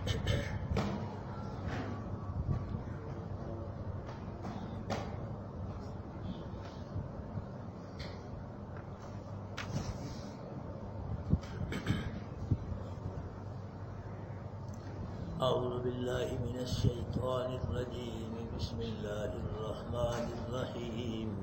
اعوذ باللہ من الشیطان الرجیم بسم اللہ الرحمن الرحیم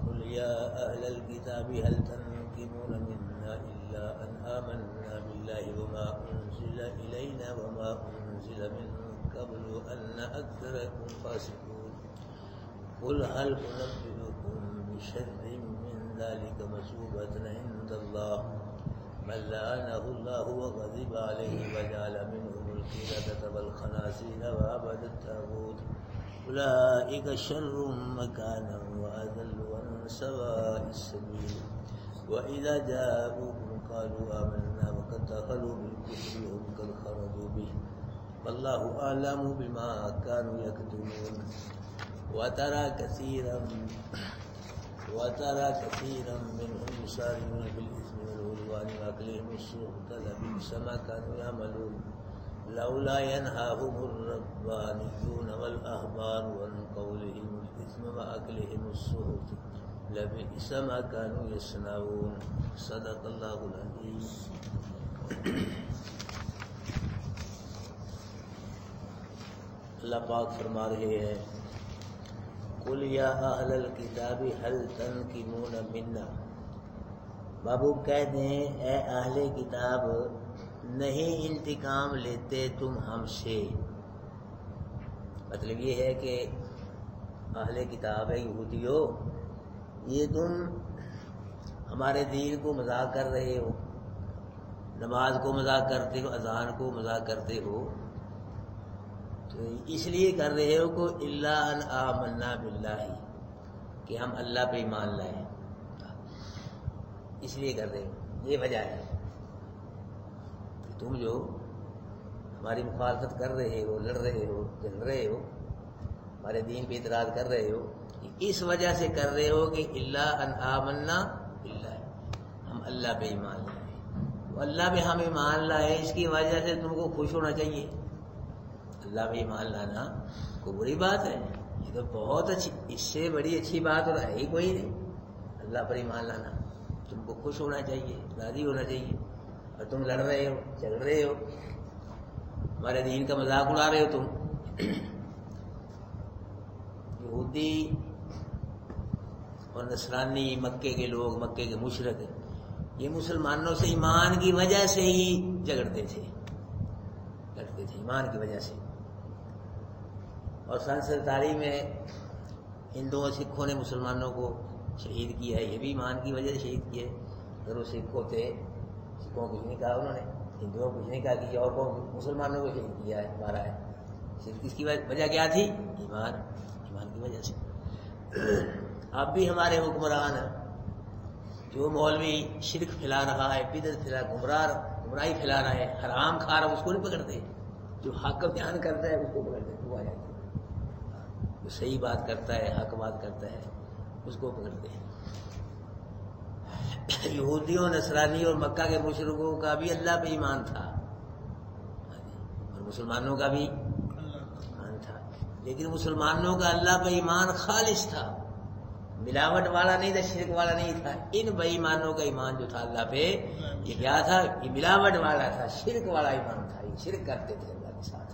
قل یا اہل الکتاب هل تنقمون منا الا ان آمنا باللہ وما انزل الینا وما انزل من قبل ان اکثرکم فاسقون قل هل انبئکم بشر من ذلک مثوبة عند اللہ من لعنه الله وغضب عليه وجعل منهم القردة والخنازير وعبد الطاغوت أولئك شر مكانا وأضل عن سواء السبيل وإذا جاءوكم قالوا آمنا وقد دخلوا بالكفر وهم قد خرجوا به والله أعلم بما كانوا يكتمون وترى كثيرا منهم يسارعون في الإثم والعدوان وأكلهم السحت لبئس ما كانوا يعملون لولا ينهاهم الربانيون والأحبار عن قولهم الإثم وأكلهم السحت لبئس ما كانوا يصنعون صدق الله العظيم. اللہ پاک فرما رہے ہیں قل یا اہل الکتاب هل تنقمون منا، بابو کہہ دیں اے اہل کتاب نہیں انتقام لیتے تم ہم سے. مطلب یہ ہے کہ اہل کتاب یہودیو یہ تم ہمارے دین کو مذاق کر رہے ہو، نماز کو مذاق کرتے ہو، اذان کو مذاق کرتے ہو، تو اس لیے کر رہے ہو کو الا ان آمنا باللہ کہ ہم اللہ پہ ایمان لائیں، اس لیے کر رہے ہو. یہ وجہ ہے کہ تم جو ہماری مخالفت کر رہے ہو، لڑ رہے ہو، جھگڑ رہے ہو، ہمارے دین پہ اعتراض کر رہے ہو، اس وجہ سے کر رہے ہو کہ الا ان آمنا باللہ ہم اللہ پہ ایمان لائیں. وہ اللہ پہ ہم ایمان لائے اس کی وجہ سے تم کو خوش ہونا چاہیے. اللہ پہ ایمان لانا کوئی بری بات ہے؟ یہ تو بہت اچھی، اس سے بڑی اچھی بات اور ہے ہی کوئی نہیں. اللہ پر ایمان لانا تم کو خوش ہونا چاہیے، راضی ہونا چاہیے. اور تم لڑ رہے ہو، جھگڑ رہے ہو، ہمارے دین کا مذاق اڑا رہے ہو تم. یہودی اور نصرانی مکے کے لوگ، مکے کے مشرک، یہ مسلمانوں سے ایمان کی وجہ سے ہی جھگڑتے تھے، لڑتے تھے ایمان کی وجہ سے. اور سن 47 میں ہندوؤں اور سکھوں نے مسلمانوں کو شہید کیا ہے، یہ بھی ایمان کی وجہ سے شہید کیا ہے. اگر وہ سکھ ہوتے، سکھوں کو کچھ نہیں کہا انہوں نے، ہندوؤں کو کچھ نہیں کہا کہ اور کو مسلمانوں کو شہید کیا ہے، مارا ہے. اس کی وجہ کیا تھی؟ ایمان کی وجہ سے. اب بھی ہمارے حکمران جو مولوی شرک پھیلا رہا ہے، بدعت پھیلا، گمراہی پھیلا رہا ہے، حرام کھا رہا ہے، اس کو نہیں پکڑتے. جو حق بیان کرتا ہے اس کو پکڑتے، وہ آ جاتے. جو صحیح بات کرتا ہے، حق بات کرتا ہے، اس کو پکڑتے ہیں. یہودیوں، نصرانی اور مکہ کے مشرکوں کا بھی اللہ پہ ایمان تھا اور مسلمانوں کا بھی ایمان تھا، لیکن مسلمانوں کا اللہ پہ ایمان خالص تھا، ملاوٹ والا نہیں تھا، شرک والا نہیں تھا. ان بے ایمانوں کا ایمان جو تھا اللہ پہ، یہ کیا تھا؟ یہ ملاوٹ والا تھا، شرک والا ایمان تھا. یہ شرک کرتے تھے اللہ کے ساتھ.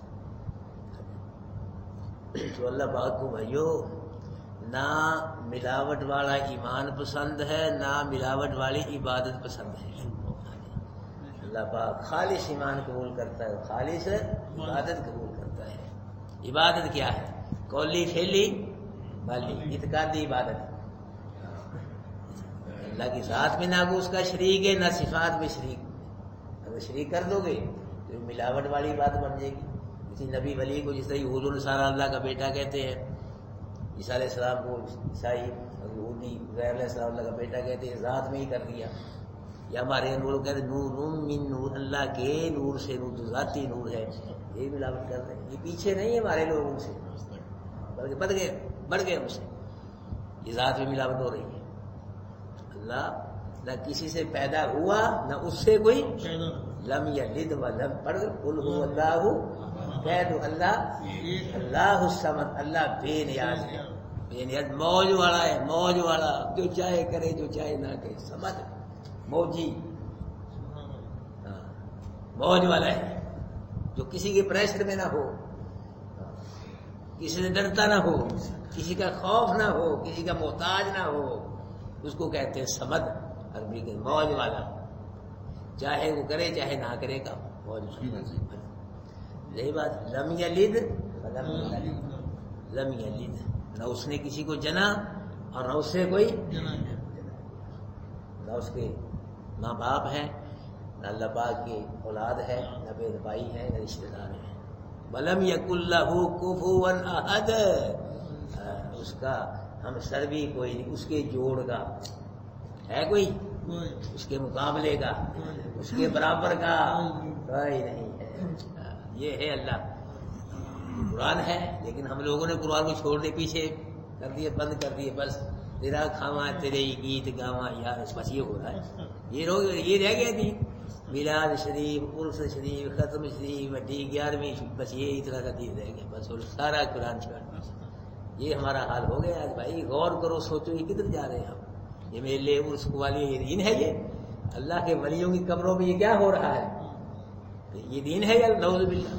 تو اللہ پاک کو بھائیو نہ ملاوٹ والا ایمان پسند ہے، نہ ملاوٹ والی عبادت پسند ہے. اللہ پاک خالص ایمان قبول کرتا ہے، خالص عبادت قبول کرتا ہے. عبادت کیا ہے؟ قولی، فعلی، بالی، اعتقادی عبادت. اللہ کی ذات میں نہ کو اس کا شریک ہے، نہ صفات میں شریک. اگر شریک کر دو گے تو ملاوٹ والی بات بن جائے گی. کسی نبی ولی کو جس طرح یہود و نصارہ اللہ کا بیٹا کہتے ہیں، عیسیٰ علیہ السلام کو عیسائی اور یہودی عزیر علیہ السلام اللہ کا بیٹا کہتے ہیں، ذات میں ہی کر دیا. یا ہمارے نور کہتے ہیں نور من نور، اللہ کے نور سے، نور تو ذاتی نور ہے. یہ ملاوٹ کر رہے ہیں. یہ پیچھے نہیں ہے ہمارے لوگوں سے، بلکہ بڑھ گئے ہم سے. یہ ذات میں ملاوٹ ہو رہی ہے. اللہ نہ کسی سے پیدا ہوا، نہ اس سے کوئی لم یلد ولم پڑھ قل هو اللہ کہہ دو اللہ اللہ الصمد، اللہ بے نیاز ہے، بے نیاز موج والا ہے، موج والا، جو چاہے کرے جو چاہے نہ کرے، سمجھ موجی، موج والا ہے، جو کسی کے پریشر میں نہ ہو، کسی سے ڈرتا نہ ہو، کسی کا خوف نہ ہو، کسی کا محتاج نہ ہو، اس کو کہتے ہیں سمد، عربی کے موج والا، چاہے وہ کرے چاہے نہ کرے گا موج والا۔ یہی بات لم یلد ولم یولد، لم یلد، نہ اس نے کسی کو جنا اور نہ اس سے کوئی، نہ اس کے ماں باپ ہیں، نہ اللہ پاک کی اولاد ہے، نہ بہن بھائی ہیں، نہ رشتے دار ہیں۔ ولم یکن لہ کفوا احد، اس کا ہم سر بھی کوئی نہیں، اس کے جوڑ کا ہے کوئی، اس کے مقابلے کا، اس کے برابر کا کوئی نہیں ہے۔ یہ ہے اللہ، قرآن ہے، لیکن ہم لوگوں نے قرآن کو چھوڑ دے، پیچھے کر دیے، بند کر دیے، بس تیرا کھاواں تیرے گیت گاواں یار، بس یہ ہو رہا ہے، یہ رہ گیا تھی میلاد شریف، عرس شریف، ختم شریف، وڈی 11ویں، بس یہ اتنا کا دین رہ گیا، بس اور سارا قرآن چھوڑ دیا۔ یہ ہمارا حال ہو گیا آج بھائی، غور کرو، سوچو یہ کدھر جا رہے ہیں ہم، یہ میلے عرس قوالی، یہ دین ہے؟ یہ اللہ کے ولیوں کی قبروں میں یہ کیا ہو رہا ہے؟ یہ دین ہے یا نعوذ باللہ؟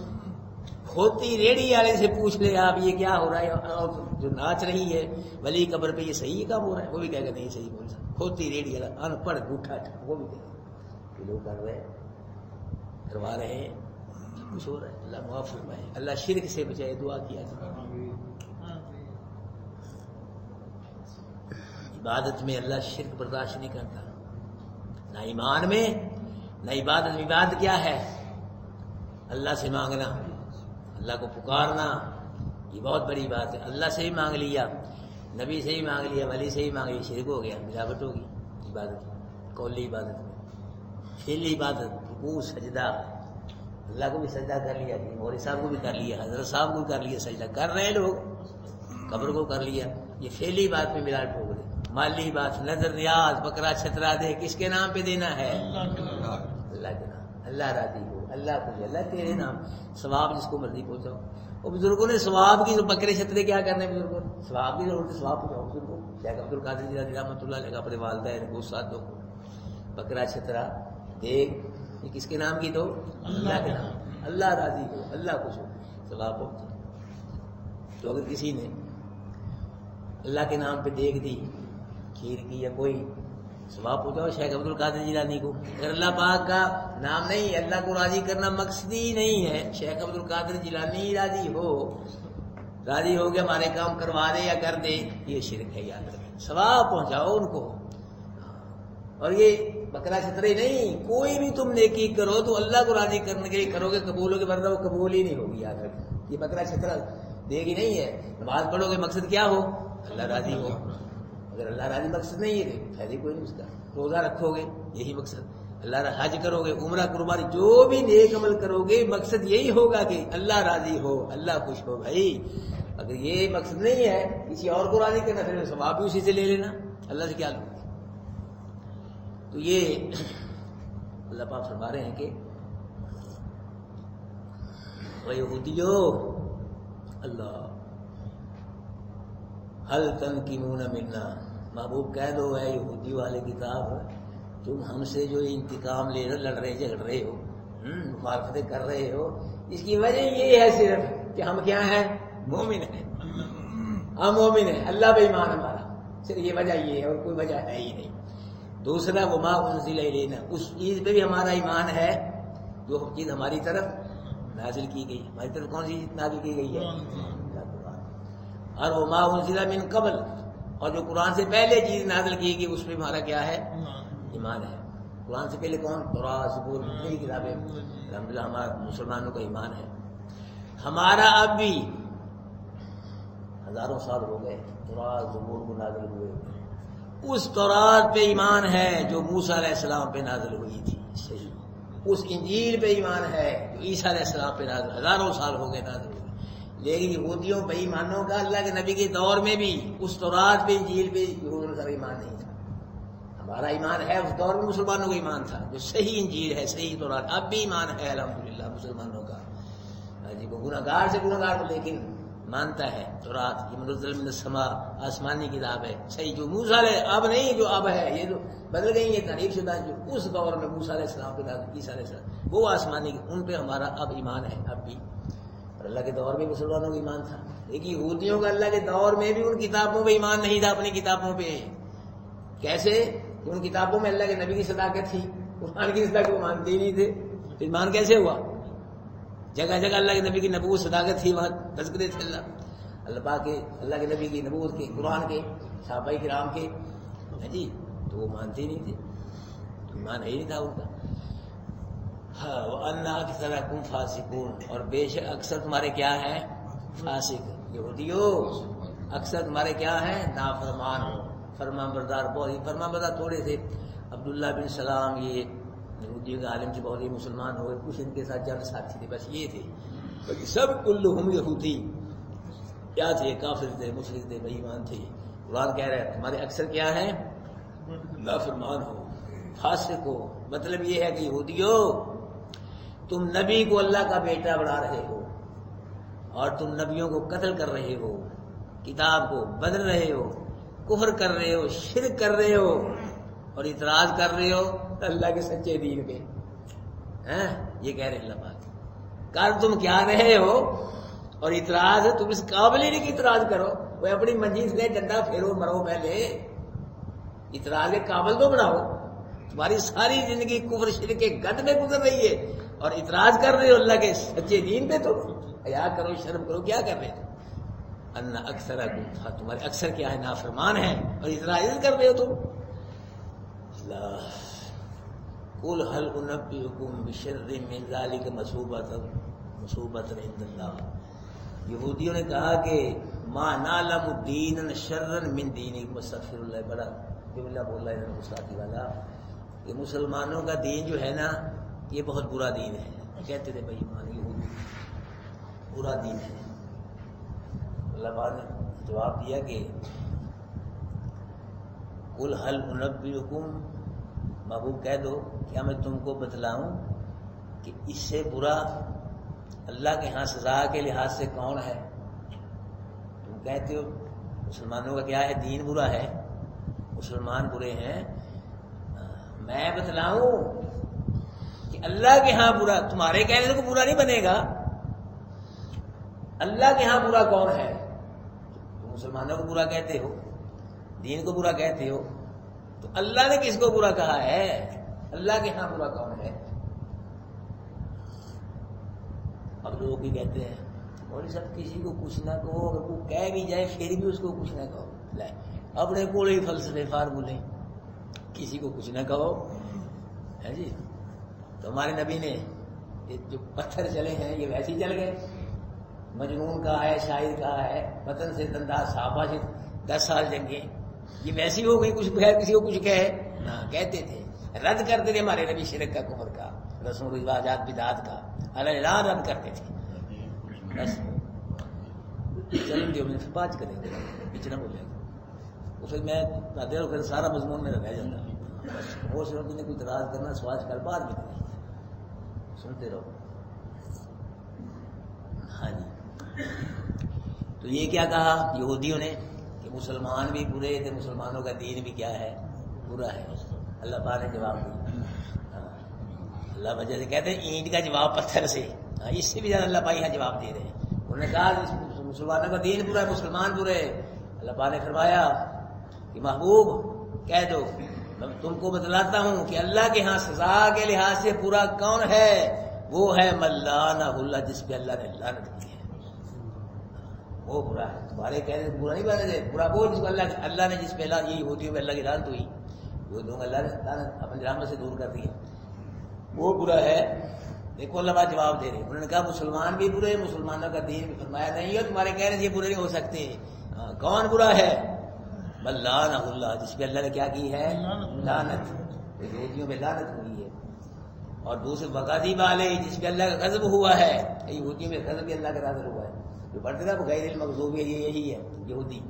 کھوتی ریڑھی والے سے پوچھ لے آپ یہ کیا ہو رہا ہے، اور جو ناچ رہی ہے ولی قبر پہ یہ صحیح کام ہو رہا ہے، وہ بھی کہے گا نہیں صحیح بول سکتا، کھوتی ریڑھی والا ان پڑھ گوٹھا، وہ بھی کہے گا لوگ کر رہے ہیں، کروا رہے ہیں، کچھ ہو رہا ہے۔ اللہ معاف فرمائے، اللہ شرک سے بچائے، دعا کیا جائے۔ عبادت میں اللہ شرک برداشت نہیں کرتا، نہ ایمان میں نہ عبادت میں۔ عبادت کیا ہے؟ اللہ سے مانگنا، اللہ کو پکارنا، یہ بہت بڑی بات ہے۔ اللہ سے ہی مانگ لیا، نبی سے ہی مانگ لیا، ولی سے ہی مانگ لیا، شرک ہو گیا، ملاوٹ ہوگی عبادت، قولی عبادت میں، فعلی عبادت، رکوع سجدہ، اللہ کو بھی سجدہ کر لیا، مولوی صاحب کو بھی کر لیا، حضرت صاحب کو بھی کر لیا، سجدہ کر رہے ہیں لوگ، قبر کو کر لیا، یہ فعلی بات میں ملاوٹ ہو گئی۔ مالی بات، نظر نیاز، بکرا چھترا دے، کس کے نام پہ دینا ہے؟ اللہ کے نام، اللہ راضی ہو، اللہ کو، اللہ تیرے نام، ثواب جس کو مرضی پہنچاؤ۔ اور بزرگوں نے ثواب کی، بکرے چھترے کیا کرنے بزرگوں نے؟ ثواب کی ضرورت ہے، ثواب پہنچاؤ بزرگوں۔ شیخ عبد القادر جیلانی رحمۃ اللہ علیہ اپنے والدین کو، ساتھوں کو، بکرا چھترا دیکھ، یہ کس کے نام کی؟ تو اللہ کے نام، اللہ راضی ہو، اللہ خوش ہو، ثواب پہنچے۔ تو اگر کسی نے اللہ کے نام پہ دیکھ دی، کھیر کی یا کوئی، ثواب پہنچاؤ شیخ عبد القادر جیلانی کو۔ اگر اللہ پاک کا نام نہیں، اللہ کو راضی کرنا مقصد ہی نہیں ہے، شیخ عبد القادر جیلانی راضی ہو، راضی ہو گیا ہمارے کام کروا دے یا کر دے، یہ شرک ہے، یاد رکھیں، ثواب پہنچاؤ ان کو۔ اور یہ بکرا چھترے نہیں، کوئی بھی تم نیکی کرو تو اللہ کو راضی کرنے کے لیے کرو گے، قبول ہوگے، ورنہ وہ قبول ہی نہیں ہوگی، یاد رکھیں۔ یہ بکرا چھترا دے گی نہیں ہے، نماز پڑھو گے مقصد کیا ہو؟ اللہ راضی ہو۔ اگر اللہ راضی مقصد نہیں ہے فائدہ کوئی نہیں اس کا۔ روزہ رکھو گے یہی مقصد، اللہ حج کرو گے، عمرہ قربانی، جو بھی نیک عمل کرو گے مقصد یہی ہوگا کہ اللہ راضی ہو، اللہ خوش ہو۔ بھائی اگر یہ مقصد نہیں ہے، کسی اور کو راضی کرنا، پھر ثواب بھی اسی سے لے لینا، اللہ سے کیا لو۔ تو یہ اللہ پاک فرما رہے ہیں کہ وَيَهُودِيُّ اللہ حل تنقمون منا، محبوب کہہ دو اے یہودی والے کتاب، تم ہم سے جو انتقام لے رہے، لڑ رہے، جھگڑ رہے ہو، مخالفتیں کر رہے ہو، اس کی وجہ یہ ہے صرف کہ ہم کیا ہیں؟ مومن ہیں، ہم مومن ہیں، اللہ بے ایمان ہمارا، صرف یہ وجہ یہ ہے، اور کوئی وجہ ہے ہی نہیں۔ دوسرا وما انزل الینا، اس چیز پہ بھی ہمارا ایمان ہے جو چیز ہماری طرف نازل کی گئی، ہماری طرف کون سی نازل کی گئی ہے؟ اور وما انزل من قبل، اور جو قرآن سے پہلے چیز نازل کی گئی اس پہ ہمارا کیا ہے؟ ایمان ہے۔ قرآن سے پہلے کون؟ تورات، زبور، میری کتابیں، الحمدللہ ہمارا مسلمانوں کا ایمان ہے۔ ہمارا اب بھی ہزاروں سال ہو گئے تورات زبور کو نازل ہوئے، اس تورات پہ ایمان ہے جو موسیٰ علیہ السلام پہ نازل ہوئی تھی، صحیح۔ اس انجیل پہ ایمان ہے جو عیسیٰ علیہ السلام پہ نازل، ہزاروں سال ہو گئے نازل ہوئی۔ لیکن یہودیوں بے ایمانوں کا اللہ کے نبی کے دور میں بھی اس تورات پہ انجیل پہ یہودیوں کا ایمان نہیں تھا۔ ہمارا ایمان ہے، اس دور میں مسلمانوں کا ایمان تھا، جو صحیح انجیل ہے، صحیح تورات، اب بھی ایمان ہے الحمدللہ مسلمانوں کا، جی وہ گناہگار سے گناہگار لیکن مانتا ہے تورات، یہ منزل من السماء، آسمانی کتاب ہے صحیح، جو موسیٰ علیہ اب نہیں جو اب ہے، یہ جو بدل گئی یہ تحریف شدہ جو اس دور میں موسیٰ علیہ السلام کے بعد عیسیٰ علیہ السلام وہ آسمانی، ان پہ ہمارا اب ایمان ہے اب بھی، اور اللہ کے دور میں مسلمانوں کا ایمان تھا، لیکن یہودیوں کا اللہ کے دور میں بھی ان کتابوں پہ ایمان نہیں تھا، اپنی کتابوں پہ، کیسے کہ ان کتابوں میں اللہ کے نبی کی صداقت تھی، قرآن کی صداقت وہ مانتے ہی نہیں تھے، ایمان کیسے ہوا؟ جگہ جگہ اللہ کے نبی کی نبوت صداقت تھی، وہاں تذکرے تھے اللہ پاک کے، اللہ کے نبی کی نبوت کے، قرآن کے، صحابہ کرام کے، جی تو وہ مانتے ہی نہیں تھے، ایمان ہی نہیں تھا ان کا۔ ہاں وَأَنَّ أَكْثَرَكُمْ فَاسِقُونَ، اور بے شک اکثر تمہارے کیا ہیں؟ فاسق، یہودیو اکثر تمہارے کیا ہیں؟ نافرمان ہو، فرمان بردار بہت ہی، فرمان بردار تھوڑے تھے، عبداللہ بن سلام یہ یہودیوں کے عالم سے بہت ہی مسلمان ہوئے، کچھ ان کے ساتھ چند ساتھی تھے، بس یہ تھے، باقی سب کلہم یہودی، کیا تھے؟ کافر تھے، مشرک تھے، بے ایمان تھے۔ قرآن کہہ رہے ہیں تمہارے اکثر کیا ہیں؟ نافرمان ہو، فاسق ہو، مطلب یہ ہے کہ یہودیو تم نبی کو اللہ کا بیٹا بنا رہے ہو، اور تم نبیوں کو قتل کر رہے ہو، کتاب کو بدل رہے ہو، کفر کر رہے ہو، شرک کر رہے ہو، اور اعتراض کر رہے ہو اللہ کے سچے دین پہ، یہ کہہ رہے اللہ پاک، کر تم کیا رہے ہو، اور اعتراض تم اس قابل ہی نہیں کہ اعتراض کرو، وہ اپنی منجی سے ڈنڈا پھیرو مرو پہلے، اعتراض کے قابل تو بناؤ، تمہاری ساری زندگی کفر شرک کے گند میں گزر رہی ہے اور اعتراض کر رہے ہو اللہ کے سچے دین پہ، تو حیا کرو، شرم کرو، کیا کر رہے ہو؟ ان اکثرکم، تمہارے اکثر کیا ہے؟ نافرمان ہیں، اور اعتراض کر رہے ہو تم۔ اللہ قل هل انبئکم بشر من ذلک مثوبۃ عند اللہ، یہودیوں نے کہا کہ ما نعلم دینا شرا من دینکم استغفر اللہ، بڑا جملہ بولا ہے گستاخی والا، کہ مسلمانوں کا دین جو ہے نا یہ بہت برا دین ہے، کہتے تھے بھائی ایمان یہودی برا دین ہے۔ اللہ پاک نے جواب دیا کہ قل هل انبئکم، محبوب کہہ دو کیا میں تم کو بتلاؤں کہ اس سے برا اللہ کے ہاں سزا کے لحاظ سے کون ہے؟ تم کہتے ہو مسلمانوں کا کیا ہے؟ دین برا ہے، مسلمان برے ہیں، میں بتلاؤں کہ اللہ کے ہاں برا، تمہارے کہنے کو برا نہیں بنے گا، اللہ کے ہاں برا کون ہے؟ تم مسلمانوں کو برا کہتے ہو، دین کو برا کہتے ہو، تو اللہ نے کس کو برا کہا ہے؟ اللہ کے ہاں برا کون ہے؟ اب لوگ بھی کہتے ہیں مولوی صاحب کسی کو کچھ نہ کہو، اگر وہ کہہ بھی جائے پھر بھی اس کو کچھ نہ کہو، لائے اپنے کوڑے ہی فلسفے فارمولے، کسی کو کچھ نہ کہو، ہے جی۔ تو ہمارے نبی نے یہ جو پتھر چلے ہیں یہ ویسے ہی چل گئے، مجنون کہا ہے، شاعر کہا ہے، وطن سے انداز، صحابہ سے 10 سال جنگیں، یہ ویسی ہو گئی، کچھ بغیر کسی کو کچھ کہے نہ، کہتے تھے، رد کرتے تھے ہمارے نبی شرک کا، کفر کا، رسم و رواجات بدعات کا اعلان رد کرتے تھے، بس چلیں گے پھر بات کریں گے، پیچھے نہ بولے گا، پھر میں دیر پھر سارا مضمون میں رہ جاتا، بس وہ سب نے کوئی اعتراض کرنا، سوال کر بعد میں کریں، سنتے رہو۔ ہاں جی، تو یہ کیا کہا یہودیوں نے کہ مسلمان بھی برے تھے، مسلمانوں کا دین بھی کیا ہے؟ برا ہے۔ اللہ پاک نے جواب دیا، اللہ وجہ سے کہتے ہیں اینٹ کا جواب پتھر سے، اس سے بھی زیادہ اللہ پاک یہاں جواب دے رہے ہیں۔ انہوں نے کہا مسلمانوں کا دین برا ہے، مسلمان برے، اللہ پاک نے فرمایا کہ محبوب کہہ دو میں تم کو بتلاتا ہوں کہ اللہ کے ہاں سزا کے لحاظ سے برا کون ہے، وہ ہے من لعنہ اللہ، جس پہ اللہ نے لعنت کی ہے، وہ برا ہے۔ تمہارے کہنے سے برا نہیں بنے گا، برا وہ جس کو اللہ نے جس پہ یہ ہوتی ہے اللہ کی لعنت ہوئی، وہ لوگ اللہ نے لعنت اپنی رحمت سے دور کر دی، وہ برا ہے۔ دیکھو اللہ بات جواب دے رہے، انہوں نے کہا مسلمان بھی برے، مسلمانوں کا دین بھی، فرمایا نہیں ہے تمہارے کہنے سے یہ برے نہیں ہو سکتے، کون برا ہے؟ من لعنہ اللہ، جس پہ اللہ نے کیا کی ہے؟ لعنت، یہودیوں پہ لعنت ہوئی ہے، اور دوسرے وغضب علیہ، جس پہ اللہ کا غضب ہوا ہے، یہودیوں پہ غضب بھی اللہ کا نازل ہوا ہے، جو پڑھتے تھا غیر المغضوب، یہی ہے یہودی۔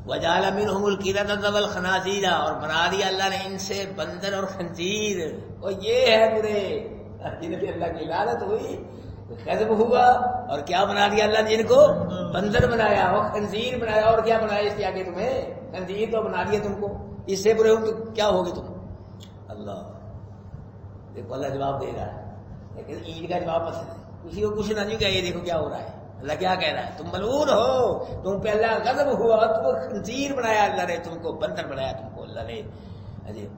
وجعل منهم القردۃ والخنازیر، اور بنا دیا اللہ نے ان سے بندر اور خنزیر. اور یہ ہے برے جن پہ اللہ کی لعنت ہوئی، غضب ہوا، اور کیا بنا دیا اللہ نے جن کو؟ بندر بنایا اور خنزیر بنایا. اور کیا بنایا اس کے آگے تمہیں؟ خنزیر تو بنا دیا تم کو. اس سے برے ہو تو کیا ہوگے تم؟ اللہ دیکھو اللہ جواب دے رہا ہے، لیکن عید کا جواب پسند ہے. کسی کو کچھ نہ کہ یہ دیکھو کیا ہو رہا ہے. اللہ کیا کہہ رہا ہے؟ تم ملعون ہو، تم پہ اللہ غضب ہوا، تم کو خنزیر بنایا اللہ نے، تم کو بندر بنایا تم کو اللہ نے.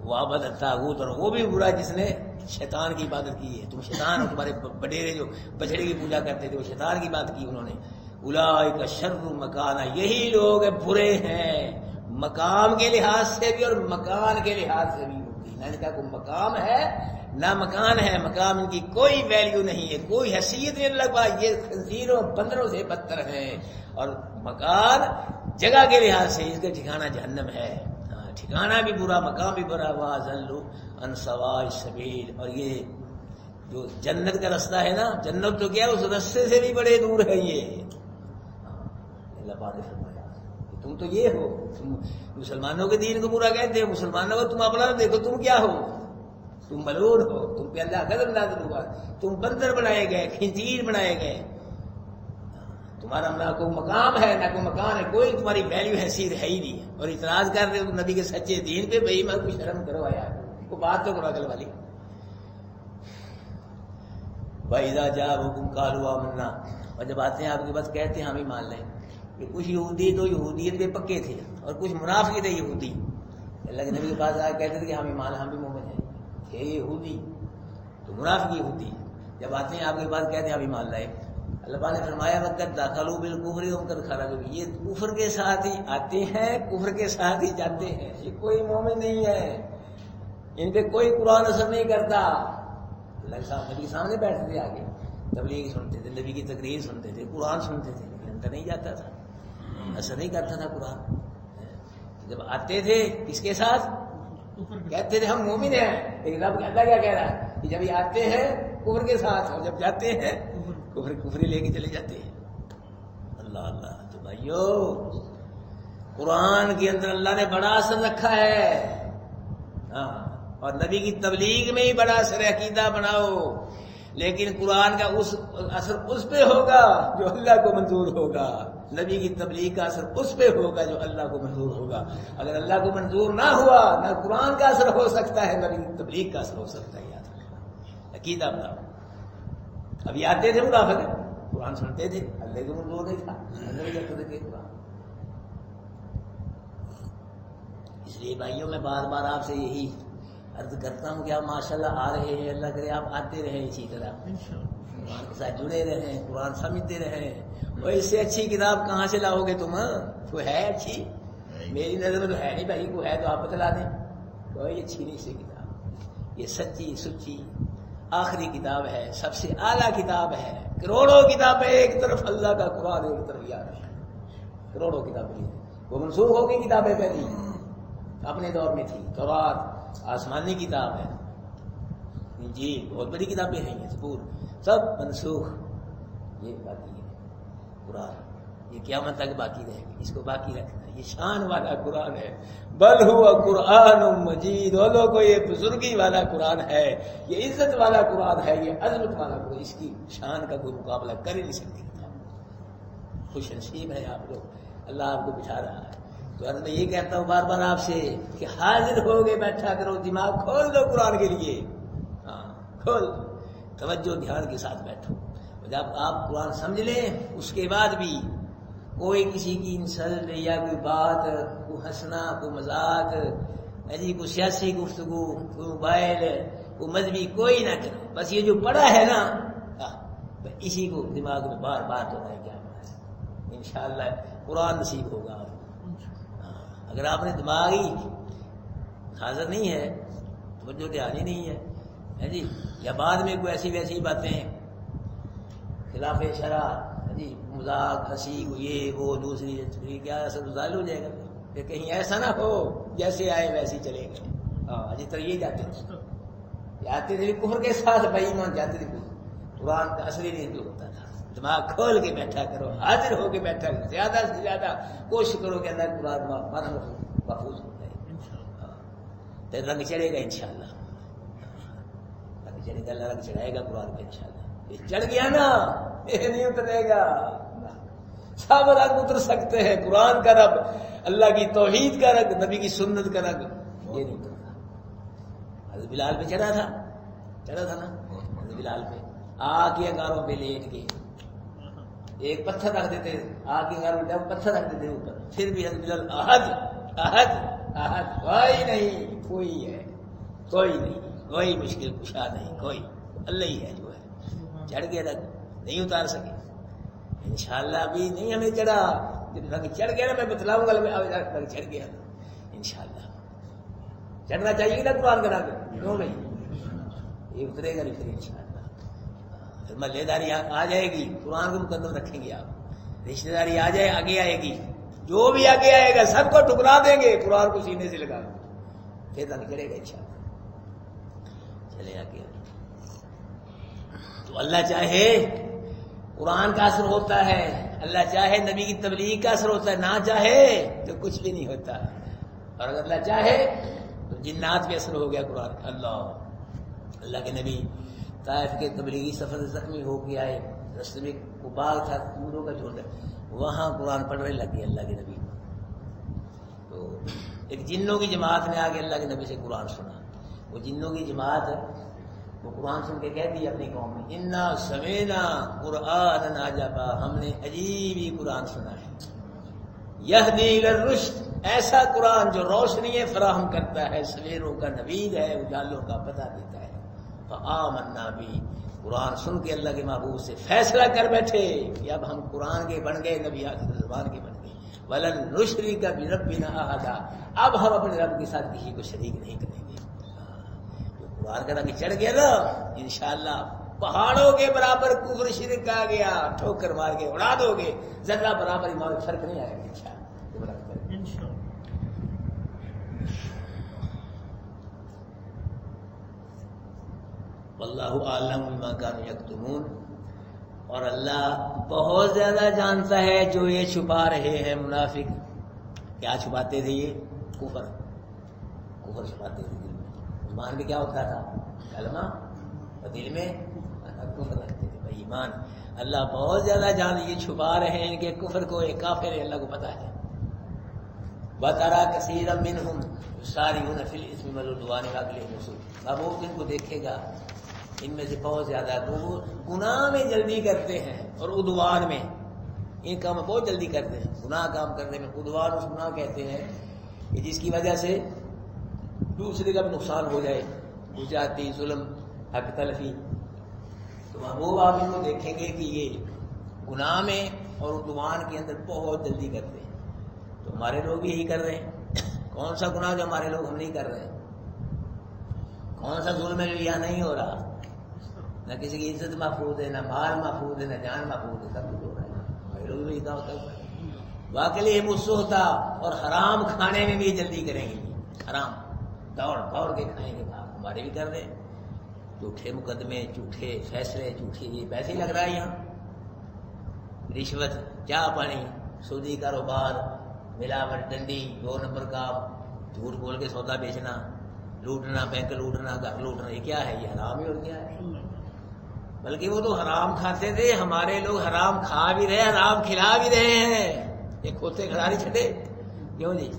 وعبد الطاغوت، اور وہ بھی برا جس نے شیطان کی عبادت کی ہے. تم شیطان ہو، تمہارے بڈیرے جو بچڑے کی پوجا کرتے تھے وہ شیطان کی بات کی انہوں نے. اولئک شر مکانا، یہی لوگ برے ہیں مقام کے لحاظ سے بھی اور مکان کے لحاظ سے بھی. نہ ان کا کوئی مقام ہے نہ مکان ہے. مقام ان کی کوئی ویلیو نہیں ہے، کوئی حیثیت نہیں اللہ کا. یہ خنزیروں بندروں سے بدتر ہیں. اور مکان جگہ کے لحاظ سے اس کا ٹھکانہ جہنم ہے. ٹھکانہ بھی برا، مقام بھی برا. وَأَضَلُّ عَنْ سَوَاءِ السَّبِيلِ، اور یہ جو جنت کا رستہ ہے نا، جنت تو کیا اس رستے سے بھی بڑے دور ہے. یہ اللہ پاک نے فرمایا کہ تم تو یہ ہو، تم مسلمانوں کے دین کو برا کہتے ہو. مسلمانوں کو تم اپنا دیکھو تم کیا ہو، تم ملعون ہو، تم پہ اللہ غضب نازل ہوا، تم بندر بنائے گئے، خنزیر بنائے گئے. تمہارا نہ کوئی مقام ہے نہ کوئی مکان ہے، کوئی تمہاری ویلیو حیثیت ہے ہی نہیں. اور اعتراض کر رہے ہو نبی کے سچے دین پہ. بھائی میں کوئی شرم کرو یار، کوئی بات تو کرو عقل والی. وَإِذَا جَاءَهُمْ قَالُوا آمَنَّا، اور جب آتے ہیں آپ کے پاس کہتے ہیں ہم ایمان لیں. کہ کچھ یہودی تو یہودیت کے پکے تھے اور کچھ منافق تھے یہودی. اللہ کے نبی کے پاس آ کہتے تھے کہ ہم ایمان، ہم بھی مومن ہیں. تھے یہودی تو منافق یہودی. جب آتے ہیں آپ کے پاس کہتے ہیں ہم ایمان لائے. اللہ تعالیٰ نے فرمایا وقت داخلوا بالکفر وهم قد خرجوا، یہ کفر کے ساتھ ہی آتے ہیں، کفر کے ساتھ ہی جاتے ہیں. یہ کوئی مومن نہیں ہے، ان پہ کوئی قرآن اثر نہیں کرتا. اللہ کے سامنے، نبی کے سامنے بیٹھتے تھے، آگے تبلیغ سنتے تھے، نبی کی تقریر سنتے تھے، قرآن سنتے تھے، لیکن اندر نہیں جاتا تھا، اثر نہیں کرتا تھا قرآن. جب آتے تھے اس کے ساتھ کہتے تھے ہم مومن ہیں، لیکن اب اللہ کیا کہہ رہا ہے کہ جب یہ آتے ہیں کفر کے ساتھ اور جب جاتے ہیں کفر لے کے چلے جاتے ہیں. اللہ اللہ. تو بھائیو قرآن کے اندر اللہ نے بڑا اثر رکھا ہے. ہاں، اور نبی کی تبلیغ میں ہی بڑا اثر ہے. عقیدہ بناؤ، لیکن قرآن کا اثر اس پہ ہوگا جو اللہ کو منظور ہوگا. نبی کی تبلیغ کا اثر اس پہ ہوگا جو اللہ کو منظور ہوگا. اگر اللہ کو منظور نہ ہوا، نہ قرآن کا اثر ہو سکتا ہے، نہ نبی کی تبلیغ کا اثر ہو سکتا ہے. یاد رکھنا، عقیدہ بناؤ. ابھی آتے تھے منافق، قرآن سنتے تھے، اللہ کو منظور نہیں تھا، اللہ بھی کرتے تھے قرآن. اس لیے بھائیوں میں بار بار آپ سے یہی عرض کرتا ہوں کہ آپ ماشاءاللہ آ رہے ہیں، اللہ کرے آپ آتے رہیں اسی طرح، قرآن کے ساتھ جڑے رہیں، قرآن سمجھتے رہیں. اور اس سے اچھی کتاب کہاں سے لاؤ گے تم؟ کوئی ہے اچھی؟ میری نظر میں تو ہے نہیں بھائی. کوئی ہے تو آپ بتلا دیں. کوئی اچھی نہیں سے کتاب. یہ سچی سچی آخری کتاب ہے، سب سے اعلیٰ کتاب ہے. کروڑوں کتابیں ایک طرف اللہ کا قرآن ایک طرف یاد ہے. کروڑوں کتابیں وہ منسوخ ہو گئی. کتابیں پہلی اپنے دور میں تھی. تورات آسمانی کتاب ہے، انجیل بہت بڑی کتابیں ہیں، زبور سب منسوخ. یہ باقی ہے قرآن، یہ قیامت تک باقی رہے گی. اس کو باقی رکھنا. یہ شان والا قرآن ہے. بل ہوا قرآن مجید، اور لوگوں یہ بزرگی والا قرآن ہے، یہ عزت والا قرآن ہے، یہ عظمت والا قرآن. اس کی شان کا کوئی مقابلہ کر ہی نہیں سکتی. خوش نصیب ہے آپ لوگ، اللہ آپ کو بٹھا رہا ہے. تو میں یہ کہتا ہوں بار بار آپ سے کہ حاضر ہو گئے، بیٹھا کرو، دماغ کھول دو قرآن کے لیے. ہاں کھول، توجہ دھیان کے ساتھ بیٹھو. جب آپ قرآن سمجھ لیں اس کے بعد بھی کوئی کسی کی انسلٹ یا کوئی بات، کوئی ہنسنا، کوئی مذاق، کوئی سیاسی گفتگو، کوئی موبائل، کوئی مذہبی، کوئی نہ کرو. بس یہ جو پڑھا ہے نا اسی کو دماغ میں بار بار تو ہے کیا انشاءاللہ قرآن نصیب ہوگا آپ کو. اگر آپ نے دماغی حاضر نہیں ہے، توجہ دھیان ہی نہیں ہے جی، یا بعد میں کوئی ایسی ویسی باتیں خلاف شرع جی، مذاق، ہنسی، یہ وہ دوسری، کیا اثر ظاہر ہو جائے گا. کہ کہیں ایسا نہ ہو جیسے آئے ویسے چلے گئے. ہاں جس طرح یہ جاتے تھے کفر کے ساتھ، بھائی ایمان جاتے تھے، قرآن کا اثر ہی نہیں جو ہوتا تھا. دماغ کھول کے بیٹھا کرو، حاضر ہو کے بیٹھا کرو، زیادہ سے زیادہ کوشش کرو کہ اللہ قرآن محفوظ ہو جائے، تو رنگ چڑھے گا انشاءاللہ، رنگ چڑھے گا، اللہ رنگ چڑھائے گا قرآن پہ انشاءاللہ۔ یہ چڑھ گیا نا یہ نہیں اترے گا، سب رنگ اتر سکتے ہیں، قرآن کا رب، اللہ کی توحید کا رنگ، نبی کی سنت کا رنگ یہ نہیں اترتا۔ حضرت بلال پہ چڑھا تھا نا، حضرت بلال پہ آگ کی انگاروں پہ لیٹ کے ایک پتھر رکھ دیتے، آگ کی انگاروں پہ پتھر رکھ دیتے اوپر، پھر بھی حضرت بلال احد احد احد، کوئی نہیں، کوئی ہے، کوئی نہیں، کوئی مشکل کشا نہیں، کوئی اللہ ہی ہے جو ہے۔ چڑھ گیا رنگ، نہیں اتار سکے انشاءاللہ، ابھی نہیں ہمیں چڑھا، جب رنگ چڑھ گیا نا میں بتلاؤں گا، رنگ چڑھ گیا انشاءاللہ۔ چڑھنا چاہیے نا قرآن کا رنگ، کیوں نہیں؟ یہ اترے گا نہیں پھر انشاءاللہ۔ پھر محلے داری آ جائے گی، قرآن کو مقدم رکھیں گے آپ، رشتہ داری آ جائے، آگے آئے گی، جو بھی آگے آئے گا سب کو ٹکرا دیں گے، قرآن کو سینے سے لگا پھر رنگ چڑھے گا انشاءاللہ۔ چلے آگے، تو اللہ چاہے قرآن کا اثر ہوتا ہے، اللہ چاہے نبی کی تبلیغ کا اثر ہوتا ہے، نہ چاہے تو کچھ بھی نہیں ہوتا، اور اگر اللہ چاہے تو جنات پہ اثر ہو گیا قرآن کا۔ اللہ کے نبی طائف کے تبلیغی سفر سے زخمی ہو کے آئے، رستے میں باغ تھا، اونٹوں کا جھنڈ، وہاں قرآن پڑھنے لگے اللہ کے نبی کو، تو ایک جنوں کی جماعت نے آگے اللہ کے نبی سے قرآن سنا، وہ جنوں کی جماعت وہ قرآن سن کے کہتی ہے اپنی قوم میں، انا سمینا قرآن عجبا، ہم نے عجیب ہی قرآن سنا ہے، یہدی الی الرشد، ایسا قرآن جو روشنی فراہم کرتا ہے، سویروں کا نوید ہے، اجالوں کا پتہ دیتا ہے۔ فآمنا بھی، قرآن سن کے اللہ کے محبوب سے فیصلہ کر بیٹھے کہ اب ہم قرآن کے بن گئے، نبی آخر زبان کے بن گئے، ولن نشرک بربنا احدا، اب ہم اپنے رب کے ساتھ کسی کو شریک نہیں کریں گے۔ جو قرآن کا رنگ چڑھ گیا نا انشاءاللہ، پہاڑوں کے برابر کفر شرک آ گیا، ٹھوکر مار کے اڑا دو گے، ذرہ برابر ایمان میں فرق نہیں آئے گا انشاءاللہ۔ واللہ اعلم بما کانوا یکتمون، اور اللہ بہت زیادہ جانتا ہے جو یہ چھپا رہے ہیں منافق۔ کیا چھپاتے تھے یہ؟ کفر چھپاتے تھے دل میں، ایمان میں کیا ہوتا تھا؟ کلمہ، اور دل میں کفر رکھتے تھے بھائی ایمان۔ اللہ بہت زیادہ جان یہ چھپا رہے ہیں ان کے کفر کو، ایک کافر ہے، اللہ کو پتہ ہے۔ وَتَرَى كَثِيرًا مِّنْهُمْ يُسَارِعُونَ فِي الْإِثْمِ وَالْعُدْوَانِ وَأَكْلِهِمُ السُّحْتَ، اب وہ ان کو دیکھے گا، ان میں سے بہت زیادہ لوگ گناہ میں جلدی کرتے ہیں اور عدوان میں، ان کام بہت جلدی کرتے ہیں، گناہ کام کرنے میں، عدوان اس گناہ کہتے ہیں کہ جس کی وجہ سے دوسرے کا بھی نقصان ہو جائے، زیادتی، ظلم، حق تلفی۔ تو محبوب آپ ان کو دیکھیں گے کہ یہ گناہ میں اور عدوان کے اندر بہت جلدی کرتے ہیں، تو ہمارے لوگ بھی یہی کر رہے ہیں۔ کون سا گناہ جو ہمارے لوگ ہم نہیں کر رہے ہیں؟ کون سا ظلم ہے جو یہاں نہیں ہو رہا؟ نہ کسی کی عزت محفوظ ہے، نہ مال محفوظ ہے، نہ جان محفوظ ہے، سب کچھ ہو رہا ہے، ہمارے لوگ بھی ہوتا ہے۔ واقعی مسوتا، اور حرام کھانے میں بھی جلدی کریں گے، حرام دوڑ کے کھائیں گے، ہمارے بھی کر رہے ہیں، جھوٹے مقدمے، جھوٹے فیصلے، جھوٹے یہ پیسے لگ رہا ہے یہاں، رشوت، چاہ پانی، سودی کاروبار، ملاوٹ، ڈنڈی، 2 نمبر کا جھوٹ بول کے سودا بیچنا، لوٹنا، بینک لوٹنا، گھر لوٹنا، یہ کیا ہے؟ یہ حرام ہی اور کیا ہے؟ بلکہ وہ تو حرام کھاتے تھے، ہمارے لوگ حرام کھا بھی رہے، حرام کھلا بھی رہے ہیں۔ یہ کھوتے کھڑا نہیں چھٹے، کیوں جی؟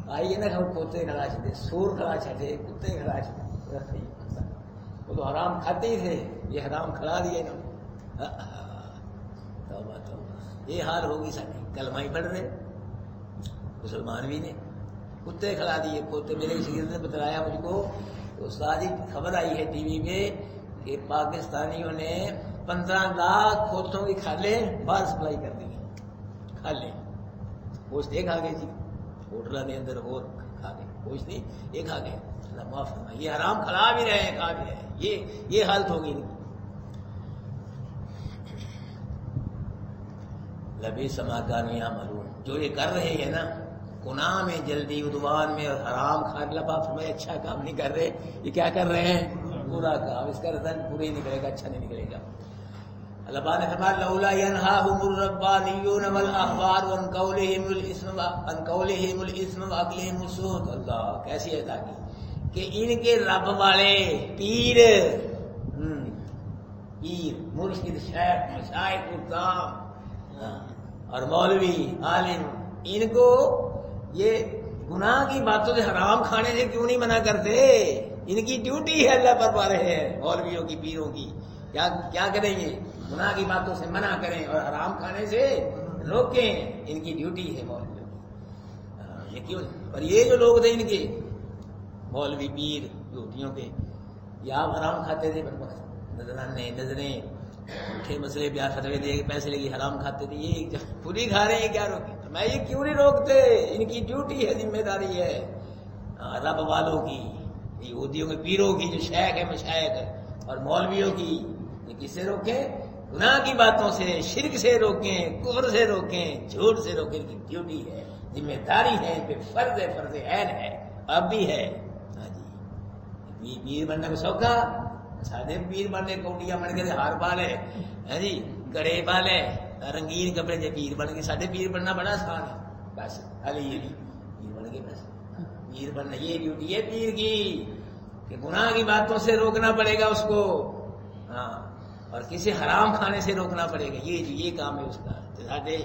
آئیے نا، کھوتے کھڑا چھٹے، سور کھڑا چھٹے، کتے کھڑا چھٹے، وہ تو حرام کھاتے ہی تھے، یہ حرام کھلا دیے نا۔ توبہ توبہ، یہ حال ہوگی ساری، کلمہ ہی پڑھ رہے مسلمان بھی نے، کتے کھلا دیے، کھوتے۔ میرے شاگرد نے بتلایا مجھ کو، تو استاد جی خبر آئی ہے ٹی وی میں کہ پاکستانیوں نے 15 لاکھ کھوتوں کی کھالیں باہر سپلائی کر دی ہیں، کھالیں گوشت ایک کھا گئے جی، ہوٹلوں کے اندر اور کھا گئے گوشت نہیں، ایک کھا گئے، اللہ معاف فرمائے۔ یہ حرام کھلا بھی رہے ہیں، کھا بھی رہے ہیں، یہ حالت ہوگی نہیں۔ لبئس ما کانوا یعملون، جو یہ کر رہے ہیں نا، گناہ میں جلدی، عدوان میں اور حرام کھانے، اللہ پاک فرمائے اچھا کام نہیں کر رہے، یہ کیا کر رہے ہیں؟ برا کام، اس کا رزلٹ برا ہی نکلے گا، اچھا نہیں نکلے گا۔ اللہ پاک نے فرمایا لولا ينهاهم الربانيون والاحبار عن قولهم الاسم واكلهم السحت. اللہ کیسی ادا کی کہ ان کے رب والے پیر مرشد شیخ مشائخ حکام اور مولوی عالم ان کو یہ گناہ کی باتوں سے حرام کھانے سے کیوں نہیں منع کرتے؟ ان کی ڈیوٹی ہے اللہ پر پا رہے ہیں مولویوں کی پیروں کی. کیا کریں گے؟ گناہ کی باتوں سے منع کریں اور حرام کھانے سے روکیں. ان کی ڈیوٹی ہے مولویوں کی. یہ کیوں؟ اور یہ جو لوگ تھے ان کے مولوی پیر ڈیوٹیوں پہ، یہ آپ حرام کھاتے تھے، نظریں اٹھے مسئلے بیار فتوے دے کے پیسے لے کے حرام کھاتے تھے. یہ پوری کھا رہے ہیں، کیا روکے؟ میں یہ کیوں نہیں روکتے؟ ان کی ڈیوٹی ہے، ذمہ داری ہے رب والوں کی، یہودیوں کے پیروں کی جو شیخ ہے مشائخ ہے اور مولویوں کی. یہ کس سے روکیں؟ گناہ کی باتوں سے، شرک سے روکیں، کفر سے روکیں، جھوٹ سے روکیں. ان کی ڈیوٹی ہے، ذمہ داری ہے، ان پہ فرض عین ہے، اب بھی ہے. ہاں جی، پیر بننے کو سوکھا، سادے پیر بننے کوٹیاں بن کے ہار پا لے، ہاں جی گڑے پا لے، رنگین کپڑے سے پیر بن کے. سادے پیر بننا بڑا آسان ہے، بس خالی یہ نہیں پیر بن کے بس پیر بننا. یہ ڈیوٹی ہے پیر کی کہ گناہ کی باتوں سے روکنا پڑے گا اس کو، ہاں، اور کسی حرام کھانے سے روکنا پڑے گا. یہ کام ہے اس کا. سادے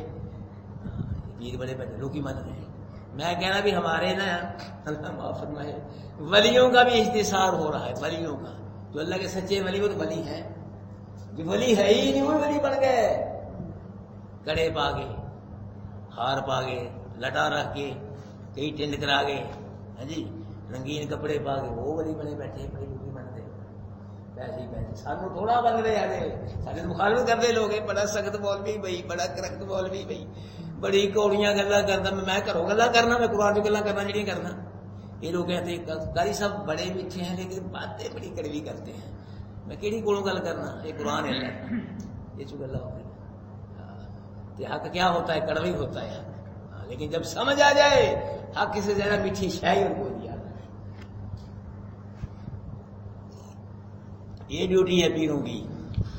پیر بڑے بڑے لوگ ہی مان رہے ہیں. میں کہنا بھی ہمارے نا اللہ معاف فرمائے ولیوں کا بھی استحصال ہو رہا ہے. ولیوں کا جو اللہ کے سچے ولی، وہ تو ولی ہیں، جو ولی ہے ہی نہیں وہ ولی بن گئے. کڑے پا گئے، ہار پا گئے، لٹا رکھ کے، کئی ٹینڈ کرا گئے، ہاں جی رنگین کپڑے پا گئے، وہ ولی بنے بیٹھے. بڑے لوگ بنتے پیسے سانو تھوڑا بن رہے ہیں. سارے مخالفت کرتے لوگ، بڑا سخت مولوی بھائی، بڑا کرکٹ مولوی بھائی، بڑی کوڑیاں گلا کرتا. میں کروں گلا کرنا، میں قرآن کی گلا کرنا جڑی کرنا. یہ لوگ کہتے ہیں قاری صاحب بڑے میٹھے ہیں لیکن باتیں بڑی کڑوی کرتے ہیں. میں کہڑی کولوں گل کرنا؟ یہ قرآن ہے اللہ، یہ چو گلا ہوگی. حق کیا ہوتا ہے؟ کڑوی ہوتا ہے حق. لیکن جب سمجھ آ جائے حق سے زیادہ میٹھی شاعری ان کو دیا. یہ ڈیوٹی ہے پیروں کی.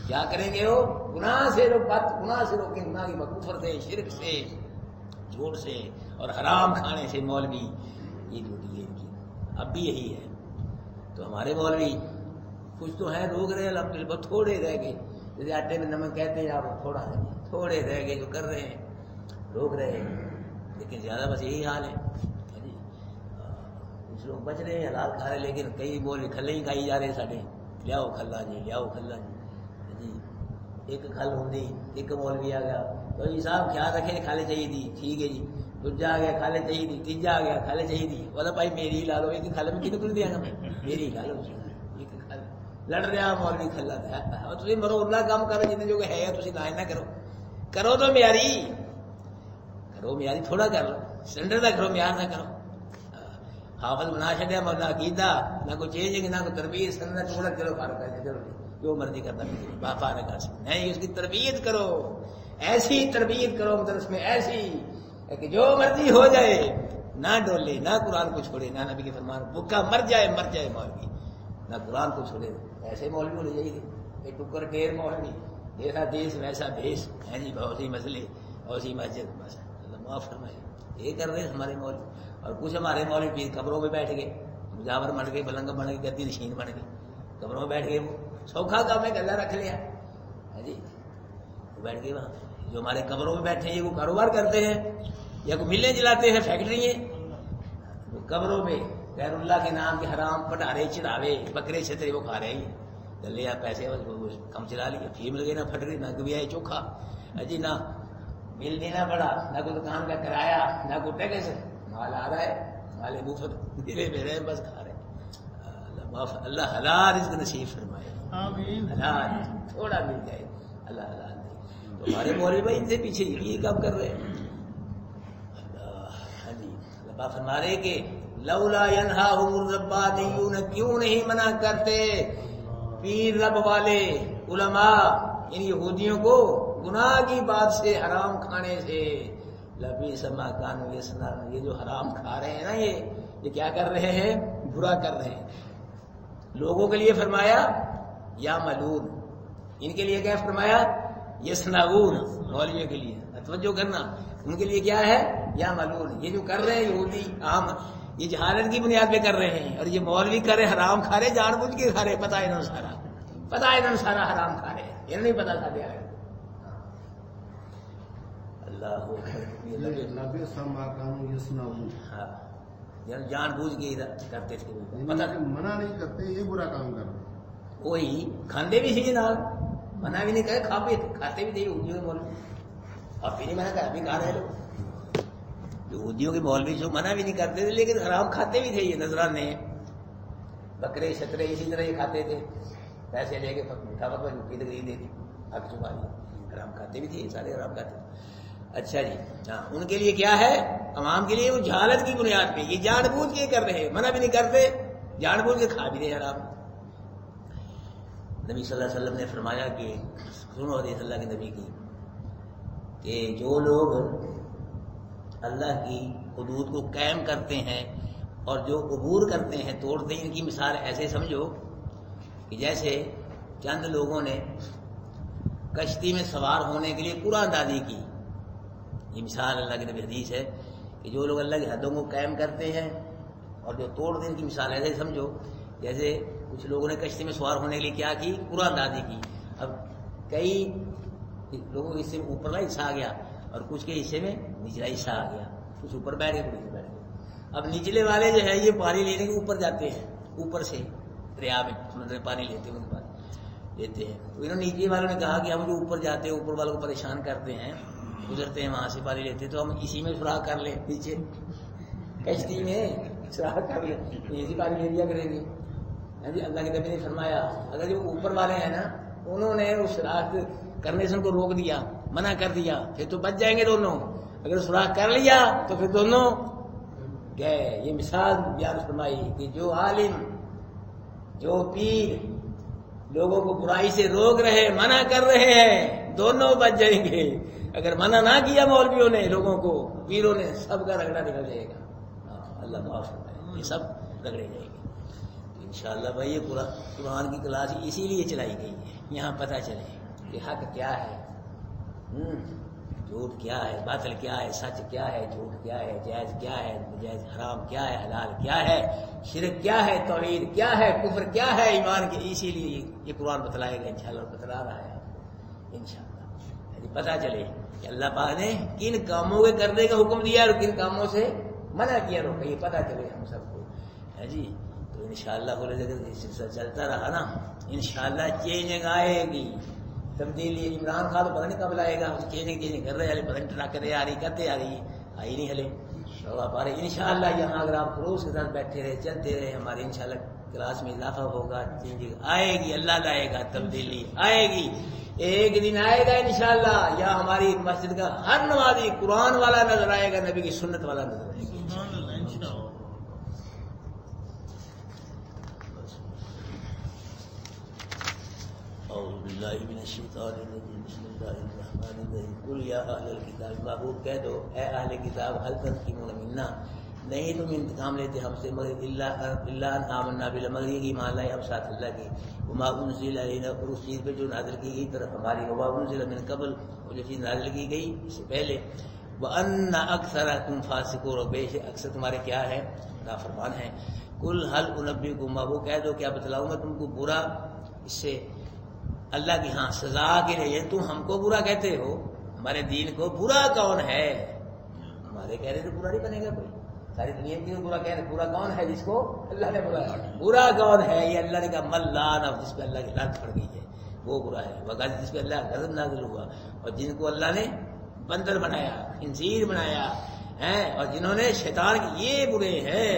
کیا کریں گے؟ وہ گناہ سے روکیں، گناہ کی کفر سے، شرک سے، جھوٹ سے اور حرام کھانے سے. مولوی یہ ڈیوٹی ہے ان کی، اب بھی یہی ہے. تو ہمارے مولوی کچھ تو ہیں روک رہے ہیں، بہت تھوڑے رہ گئے. جیسے آٹے میں نمک کہتے ہیں آپ تھوڑا ہے، تھوڑے رہ گئے جو کر رہے ہیں، روک رہے ہیں. لیکن زیادہ بس یہی حال ہے. کچھ لوگ بچ رہے ہیں، حلال کھا رہے ہیں، لیکن کئی مولوی کھلے ہی کھائی جا رہے ہیں. ساڈے لیاؤ کھلا جی، لیاؤ کھلا جی. ایک کھل ہوندی، ایک مولوی آ گیا تو جی صاحب خیال رکھیں کھالے چاہیے تھی، ٹھیک ہے جی. دوجا آ گیا کھالے چاہیے تھی، تیجا آ گیا کھالے چاہیے تھی. بولا بھائی میری ہی لا لو، ایک کھالے میں کتنے دیا گا میں؟ میری ہی لا لو. لڑ رہا مولوی کھلا تھا. تھی مرو اللہ کام کرو جتنے جو ہے، تھی نہ کرو، کرو تو معیاری کرو، معیاری تھوڑا کر لو، سٹینڈرڈ نہ کرو، معیار نہ کرو. حافظ بنا چڑیا نہ عقیدہ، نہ کوئی چینجنگ، نہ کوئی تربیت. سٹینڈرڈ ٹکڑا چلو فارغ کر چلو جو مرضی کرتا باپا نے کہا نہیں، اس کی تربیت کرو، ایسی تربیت کرو مدرس میں ایسی کہ جو مرضی ہو جائے، نہ ڈولے، نہ قرآن کو چھوڑے، نہ نبی کے فرمان، بھوکا مر جائے مولوی، نہ قرآن کو چھوڑے. ایسے مولوی ہونے چاہیے. ایک ٹکر ڈیر مولوی، جیسا دیش ویسا بھیس ہے جی، بہت سی مسئلے، بہت سی مسجد، بس اللہ معاف فرمائے. یہ کر رہے ہیں ہمارے مولوی. اور کچھ ہمارے مولوی پیر قبروں میں بیٹھ گئے، مجاور بن گئے، پلنگ بن گئے، گدی نشین بن گئے، قبروں میں بیٹھ گئے. وہ سوکھا کام ہے، گلا رکھ لیا جی، وہ بیٹھ گئے وہاں. جو ہمارے قبروں میں بیٹھے ہیں وہ کاروبار کرتے ہیں یا کوئی ملیں جلاتے ہیں، فیکٹری ہیں. وہ قبروں میں غیر اللہ کے نام کے حرام پٹارے چڑھاوے بکرے چھترے وہ کھا رہے ہیں. لے آپ پیسے کم چلا لیے، فی مل گئی، نہ پھٹری، نہ کبھی آئے چوکھا جی، نہ بل دینا پڑا، نہ کوئی دکان کا کرایہ، نہ کوئی ٹیکس. مال آ رہا ہے، مال مفت دلے میں رہے، بس کھا رہے. اللہ حلال رزق نصیب فرمائے، حلال تھوڑا مل جائے، اللہ حلال دے. تو ہمارے مولوی بھائی ان سے پیچھے یہ کام کر رہے ہیں. اللہ فرما رہے کہ لولا ینہاہم الربانیون، کیوں نہیں منع کرتے پیر رب والے علماء ان یہودیوں کو گناہ کی بات سے، حرام کھانے سے. لبئس ما کانوا یصنعون، یہ جو حرام کھا رہے ہیں نا، یہ کیا کر رہے ہیں؟ برا کر رہے ہیں. لوگوں کے لیے فرمایا یا ملون، ان کے لیے کیا فرمایا؟ یصنعون، مولویوں کے لیے توجہ کرنا، ان کے لیے کیا ہے یعملون، یہ جو کر رہے ہیں یہودی عام یہ جہالت کی بنیاد پہ کر رہے ہیں، اور یہ مولوی کر رہے حرام کھا رہے، جان بوجھ کے کھا رہے، پتہ ہے انہوں سارا حرام کھا رہے ہیں، یہ نہیں پتا تھا کیا ہے۔ اللہ ہاں جان بوجھ کے کرتے تھے، منع نہیں کرتے، یہ برا کام کر رہے، وہی کھاندے بھی تھے جناب، منع بھی نہیں کرے، کھاتے بھی تھے یہودیوں کے مولوی، آپ بھی نہیں منع کر، ابھی کھا رہے لوگ یہودیوں کے مولوی جو منع بھی نہیں کرتے تھے، لیکن حرام کھاتے بھی تھے، یہ نذرانے بکرے شترے اسی طرح یہ کھاتے تھے، پیسے لے کے میٹھا بکوا جھوٹی تقریر دیتی حق چکانی، حرام کھاتے بھی تھے، یہ سارے حرام کھاتے تھے۔ اچھا جی ہاں، ان کے لیے کیا ہے عوام کے لیے وہ جہالت کی بنیاد پہ یہ جان بوجھ کے کر رہے ہیں، منع بھی نہیں کرتے، جان بوجھ کے کھا بھی رہے حرام۔ نبی صلی اللہ علیہ وسلم نے فرمایا کہ سنو حدیث اللہ کے نبی کی کہ جو لوگ اللہ کی حدود کو قائم کرتے ہیں اور جو عبور کرتے ہیں توڑتے ہیں، ان کی مثال ایسے سمجھو کہ جیسے چند لوگوں نے کشتی میں سوار ہونے کے لیے قرآن اندازی کی، یہ مثال اللہ کی نبی حدیث ہے کہ جو لوگ اللہ کی حدوں کو قائم کرتے ہیں اور جو توڑتے ہیں، ان کی مثال ایسے سمجھو جیسے کچھ لوگوں نے کشتی میں سوار ہونے کے لیے کیا کی قرآن اندازی کی، اب کئی لوگوں کے حصے میں اوپر کا حصہ آ گیا اور کچھ کے حصے میں نچلا حصہ آ گیا، کچھ اوپر بیٹھ گئے کچھ نیچے بیٹھ گئے، اب نچلے والے جو ہے یہ پانی لینے کے اوپر جاتے ہیں، اوپر سے دریا میں سمندر میں پانی لیتے ہیں، لیتے ہیں، تو انہوں نے نیچے والوں نے کہا کہ ہم جو اوپر جاتے ہیں اوپر والوں کو پریشان کرتے ہیں، گزرتے ہیں وہاں سے پانی لیتے تو ہم اسی میں سوراخ کر لیں، پیچھے کشتی میں سوراخ کر لیں، اسی پانی لے لیا کریں گے۔ جی اللہ کے نبی نے فرمایا اگر جو اوپر والے ہیں نا انہوں نے اس سوراخ کرنے سے ان کو روک دیا، منع کر دیا، پھر تو بچ جائیں گے دونوں، اگر سوراخ کر لیا تو پھر دونوں گئے۔ یہ مثال بیان فرمائی کہ جو عالم جو پیر لوگوں کو برائی سے روک رہے منع کر رہے ہیں دونوں بچ جائیں گے، اگر منع نہ کیا مولویوں نے لوگوں کو پیروں نے سب کا رگڑا نکل جائے گا، اللہ معاف فرمائے، یہ سب رگڑے جائیں گے۔ انشاءاللہ بھائی یہ قرآن کی کلاس اسی لیے چلائی گئی ہے، یہاں پتہ چلے کہ حق کیا ہے، جھوٹ کیا ہے، باطل کیا ہے، سچ کیا ہے، جھوٹ کیا ہے، جائز کیا ہے، ناجائز، حرام کیا ہے، حلال کیا ہے، شرک کیا ہے، توحید کیا ہے، کفر کیا ہے، ایمان کے، اسی لیے یہ قرآن بتلائے گا انشاءاللہ، بتلا رہا ہے انشاءاللہ، پتہ چلے کہ اللہ پاک نے کن کاموں کے کرنے کا حکم دیا اور کن کاموں سے منع کیا، روکا، یہ پتہ چلے ہم سب کو ہے جی۔ تو انشاءاللہ بولے جگہ سلسلہ چلتا رہا نا، انشاءاللہ چینجنگ آئے گی، تبدیلی۔ عمران خان تو پتہ نہیں کب لائے گا، چینجنگ کر رہے ہیں، پتہ نہیں ٹراکے آ رہی کرتے آ رہی آئی نہیں ہلے پا رہے۔ انشاءاللہ یہاں اگر آپ خلوص کے ساتھ بیٹھے رہے چلتے رہے ہمارے انشاءاللہ کلاس میں اضافہ ہوگا، چینجنگ آئے گی، اللہ لائے گا، تبدیلی آئے گی، ایک دن آئے گا انشاءاللہ یا ہماری مسجد کا ہر نمازی قرآن والا نظر آئے گا، نبی کی سنت والا نظر آئے گا۔ اعوذ باللہ من الشیطان الرجیم، بسم اللہ الرحمن الرحیم، قل یا اہل الکتاب، محبوب کہہ دو اے اہل کتاب، هل تنتقمون منا، نہیں تم انتقام لیتے ہم سے مگر الا ان آمنا باللہ، مگر یہ ایمان لائے ہم ساتھ اللہ کے، وما انزل علینا، اور اس چیز پہ جو نازل کی گئی طرف ہماری، وما انزل من قبل، اور جو چیز نازل کی گئی اس سے پہلے، وان اکثرکم فاسقون، اور بے شک اکثر تمہارے کیا ہے نافرمان ہیں۔ قل هل انبئکم، محبوب کہہ دو کیا بتلاؤں میں تم کو برا اس سے اللہ کی ہاں سزا کے لیے، تم ہم کو برا کہتے ہو، ہمارے دین کو برا کون ہے؟ ہمارے کہہ رہے تو برا نہیں بنے گا کوئی، ساری دنیا کی برا کہہ رہے، برا کون ہے جس کو اللہ نے برا کون ہے؟ یہ اللہ نے کہا ملان، جس پہ اللہ کی لعنت پڑ گئی ہے وہ برا ہے، وغیرہ جس پہ اللہ کا غضب نازل ہوا، اور جن کو اللہ نے بندر بنایا، خنزیر بنایا ہے، اور جنہوں نے شیطان کی، یہ برے ہیں۔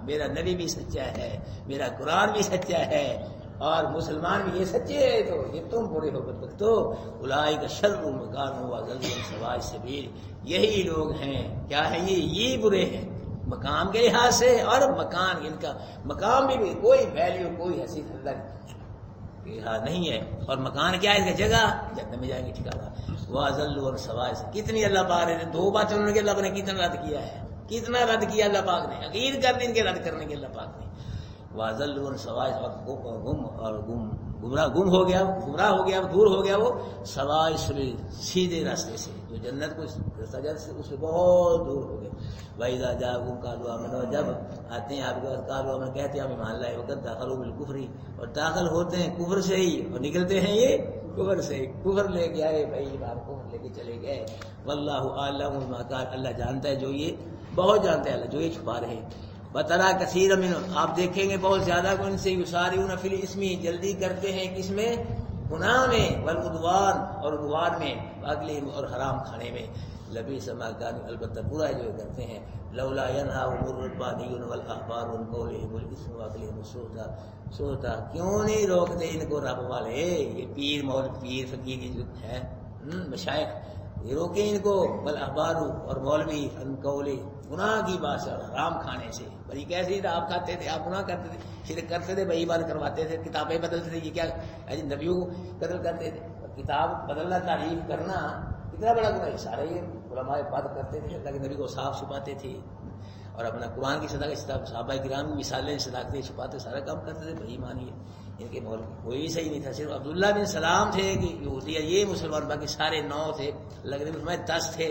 میرا نبی بھی سچا ہے، میرا قرآن بھی سچا ہے، اور مسلمان بھی یہ سچے ہیں، تو یہ تم برے ہو بدبختو، اولئک شر مکان واضل سواء السبیل، یہی لوگ ہیں کیا ہے یہ برے ہیں مقام کے لحاظ سے، اور مکان ان کا مقام بھی کوئی ویلیو کوئی حیثیت اللہ کے لحاظ نہیں ہے، اور مکان کیا ہے اس کا جگہ جنت میں جائیں گے ٹھکانہ، واضل سواء، کتنی اللہ پاک نے دو باتیں انہوں نے اللہ پاک نے کتنا رد کیا ہے، کتنا رد کیا اللہ پاک نے، عقید کر دی ان کے رد کرنے کے اللہ پاک نے، واضل سوائے گم ہو گیا، گمراہ ہو گیا، دور ہو گیا وہ سوائے سیدھے راستے سے، جو جنت کو رستہ جاتا سے اس سے بہت دور ہو گئے۔ وَإِذَا جَاءُوكُمْ قَالُوا آمَنَّا، جب آتے ہیں آپ کے پاس قالوا آمَنَّا کہتے ہیں ہم ایمان لائے، وقد دخلوا بالکفر، اور داخل ہوتے ہیں کفر سے ہی اور نکلتے ہیں یہ کفر سے، کفر لے کے آئے بھائی ایمان کفر لے کے چلے گئے۔ واللہ اعلم بما كان، اللہ جانتا ہے جو یہ بہت جانتا ہے اللہ جو یہ چھپا رہے۔ وَتَرَىٰ كَثِيرًا مِّنْهُمْ، آپ دیکھیں گے بہت زیادہ کو ان سے يُسَارِعُونَ فِي الْإِثْمِ، جلدی کرتے ہیں کس میں؟ گناہ میں، والعدوان، اور عدوان میں، واکلہم، اور حرام کھانے میں۔ لبئس ما كانوا، البتہ برا ہے جو یہ کرتے ہیں۔ لولا ينهاهم الربانيون والاحبار عن قولهم الاثم واكلهم السحت، کیوں نہیں روکتے ان کو رب والے، یہ پیر مول پیر فقیر جو ہے مشائخ، یہ روکیں ان کو، والاحبار، اور مولوی، عن قول، گناہ کی بات سے اور حرام کھانے سے۔ بھائی کیسے تھا، آپ کھاتے تھے، آپ گناہ کرتے تھے، شرک کرتے تھے، بے ایمان کرواتے تھے، کتابیں بدلتے تھے، یہ کیا نبیوں کو قتل کرتے تھے، کتاب بدلنا، تعریف کرنا کتنا بڑا گناہ ہے۔ سارے یہ علماء بات کرتے تھے، اللہ کے نبی کو صاف چھپاتے تھے، اور اپنا قرآن کی صداقت، صحابہ کرام کی مثالیں صداقتیں چھپاتے، سارا کام کرتے تھے۔ بھائی مانیے ان کے مول کوئی صحیح نہیں تھا، صرف عبداللہ بن سلام تھے کہ یہودی، یہ مسلمان، باقی سارے 9 تھے، اللہ کے نبی فرمائے 10 تھے،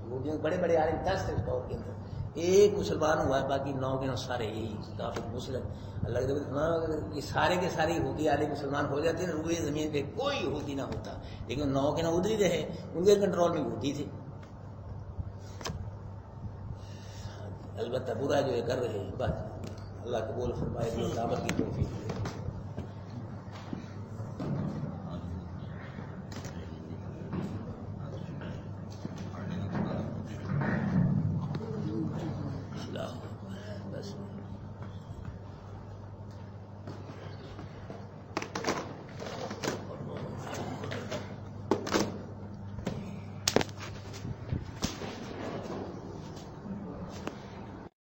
یہودیوں کے بڑے بڑے عالم 10 تھے اس دور کے اندر، ایک مسلمان ہوا ہے، باقی 9 کے 9 سارے یہی کافر مسلم۔ اللہ کے نبی فرمایا یہ سارے کے سارے یہودی عالم مسلمان ہو جاتے ہیں، روئے زمین پہ کوئی یہودی نہ ہوتا، لیکن 9 کے 9 ادھر ہی رہے، ان کے کنٹرول میں یہودی تھے۔ البتہ برا جو یہ کر رہے ہیں، بس اللہ قبول فرمائے جو دعوت کی توفیق دے۔ بس